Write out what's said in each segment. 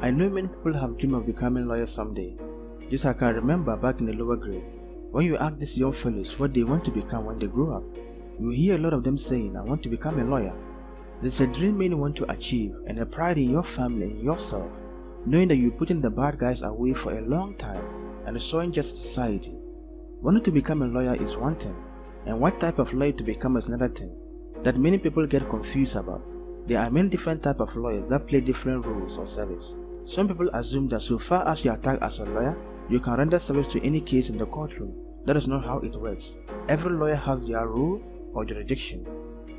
I know many people have dreamed of becoming lawyers someday. Just I can remember back in the lower grade, when you ask these young fellows what they want to become when they grow up, you hear a lot of them saying, I want to become a lawyer. There's a dream many want to achieve and a pride in your family and yourself, knowing that you're putting the bad guys away for a long time and restoring justice to society. Wanting to become a lawyer is one thing, and what type of lawyer to become is another thing that many people get confused about. There are many different types of lawyers that play different roles on service. Some people assume that so far as you are tagged as a lawyer, you can render service to any case in the courtroom. That is not how it works. Every lawyer has their role or jurisdiction.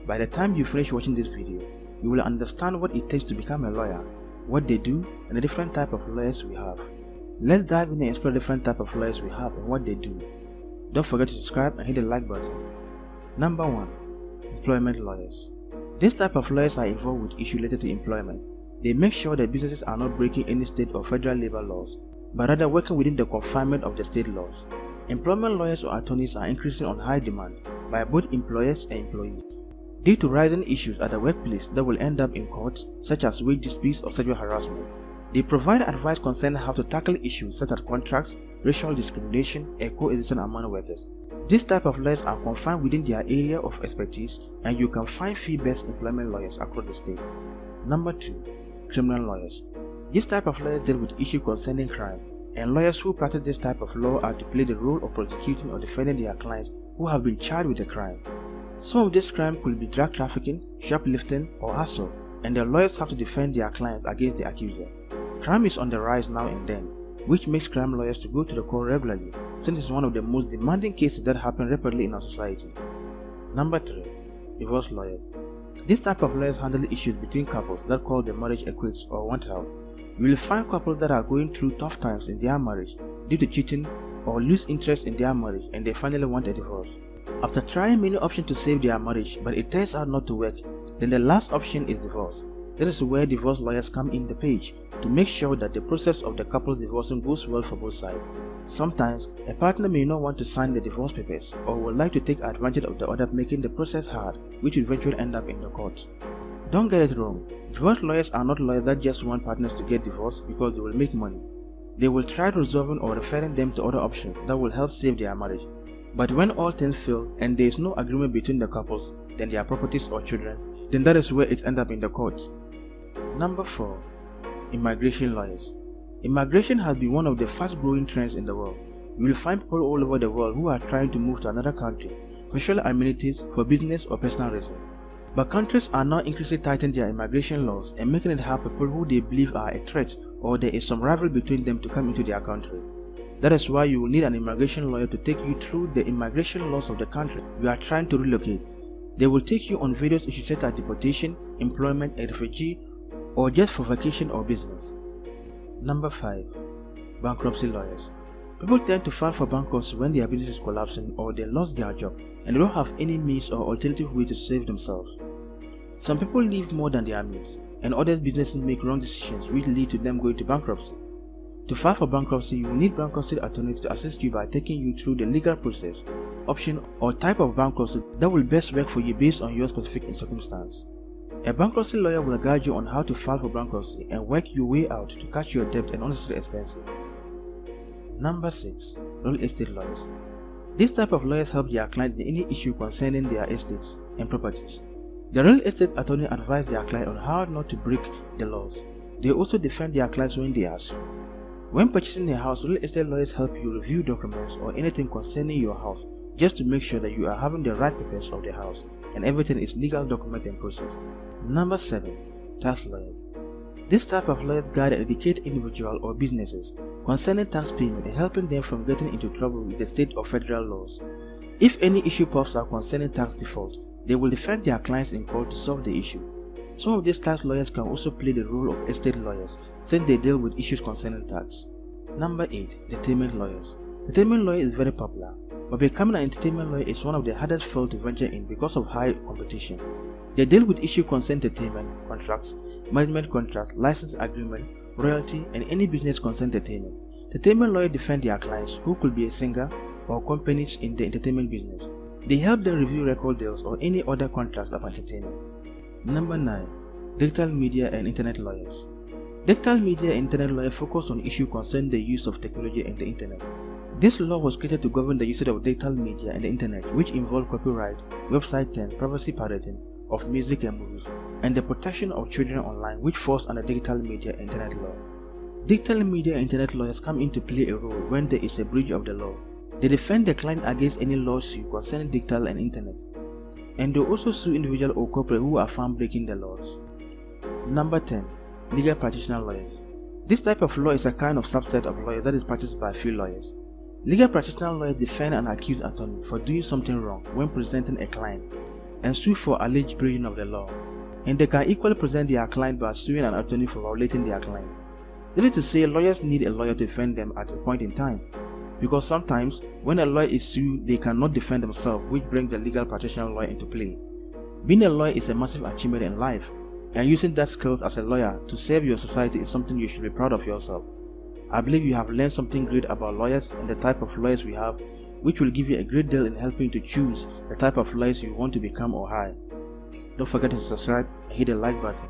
By the time you finish watching this video, you will understand what it takes to become a lawyer, what they do, and the different types of lawyers we have. Let's dive in and explore different types of lawyers we have and what they do. Don't forget to subscribe and hit the like button. Number 1. Employment lawyers. This type of lawyers are involved with issues related to employment. They make sure that businesses are not breaking any state or federal labor laws, but rather working within the confinement of the state laws. Employment lawyers or attorneys are increasing on high demand by both employers and employees, due to rising issues at the workplace that will end up in court, such as wage disputes or sexual harassment. They provide advice concerning how to tackle issues such as contracts, racial discrimination, and coexistence among workers. This type of lawyers are confined within their area of expertise, and you can find fee-based employment lawyers across the state. Number 2. Criminal lawyers. This type of lawyers deal with issues concerning crime, and lawyers who practice this type of law are to play the role of prosecuting or defending their clients who have been charged with a crime. Some of this crime could be drug trafficking, shoplifting, or assault, and the lawyers have to defend their clients against the accuser. Crime is on the rise now and then, which makes crime lawyers to go to the court regularly, since it's one of the most demanding cases that happen rapidly in our society. Number 3. Divorce lawyers. This type of lawyers handle issues between couples that call the marriage a quits or want help. You will find couples that are going through tough times in their marriage due to cheating or lose interest in their marriage and they finally want a divorce. After trying many options to save their marriage but it turns out not to work, then the last option is divorce. That is where divorce lawyers come in the page to make sure that the process of the couple divorcing goes well for both sides. Sometimes, a partner may not want to sign the divorce papers or would like to take advantage of the other, making the process hard, which will eventually end up in the court. Don't get it wrong, divorce lawyers are not lawyers that just want partners to get divorced because they will make money. They will try resolving or referring them to other options that will help save their marriage. But when all things fail and there is no agreement between the couples, then their properties or children, then that is where it ends up in the court. Number 4. Immigration lawyers. Immigration has been one of the fast-growing trends in the world. You will find people all over the world who are trying to move to another country for social amenities, for business or personal reasons. But countries are now increasingly tightening their immigration laws and making it hard for people who they believe are a threat or there is some rivalry between them to come into their country. That is why you will need an immigration lawyer to take you through the immigration laws of the country you are trying to relocate. They will take you on various issues such as deportation, employment, a refugee, or just for vacation or business. Number 5. Bankruptcy lawyers. People tend to file for bankruptcy when their business is collapsing or they lost their job and they don't have any means or alternative way to save themselves. Some people live more than their means, and other businesses make wrong decisions which lead to them going to bankruptcy. To file for bankruptcy, you will need bankruptcy attorneys to assist you by taking you through the legal process, option, or type of bankruptcy that will best work for you based on your specific circumstance. A bankruptcy lawyer will guide you on how to file for bankruptcy and work your way out to catch your debt and unnecessary expenses. Number 6. Real estate lawyers. This type of lawyers help their client in any issue concerning their estates and properties. The real estate attorney advises their client on how not to break the laws. They also defend their clients when they are sued. When purchasing a house, real estate lawyers help you review documents or anything concerning your house just to make sure that you are having the right papers of the house and everything is legal documented and processed. Number 7. Tax lawyers. This type of lawyers guide and educate individuals or businesses concerning tax payment and helping them from getting into trouble with the state or federal laws. If any issue pops up concerning tax default, they will defend their clients in court to solve the issue. Some of these tax lawyers can also play the role of estate lawyers since they deal with issues concerning tax. Number 8. Entertainment lawyers. Entertainment lawyer is very popular, but becoming an entertainment lawyer is one of the hardest fields to venture in because of high competition. They deal with issues concerning entertainment, contracts, management contracts, license agreement, royalty, and any business concerning entertainment. Entertainment lawyers defend their clients who could be a singer or companies in the entertainment business. They help them review record deals or any other contracts of entertainment. Number 9. Digital media and internet lawyers. Digital media and internet lawyer focus on issues concerning the use of technology and the internet. This law was created to govern the usage of digital media and the internet, which involve copyright, website terms, privacy pirating of music and movies, and the protection of children online, which falls under digital media and internet law. Digital media and internet lawyers come into play a role when there is a breach of the law. They defend the client against any lawsuit concerning digital and internet, and they also sue individuals or corporate who are found breaking the laws. Number 10. Legal practitioner lawyers. This type of law is a kind of subset of lawyers that is practiced by a few lawyers. Legal practitioner lawyers defend an accused attorney for doing something wrong when presenting a client and sue for alleged breaching of the law, and they can equally present their client by suing an attorney for violating their client. That is to say, lawyers need a lawyer to defend them at a point in time, because sometimes when a lawyer is sued, they cannot defend themselves, which brings the legal practitioner lawyer into play. Being a lawyer is a massive achievement in life, and using that skills as a lawyer to serve your society is something you should be proud of yourself. I believe you have learned something great about lawyers and the type of lawyers we have, which will give you a great deal in helping you to choose the type of lawyers you want to become or hire. Don't forget to subscribe and hit the like button.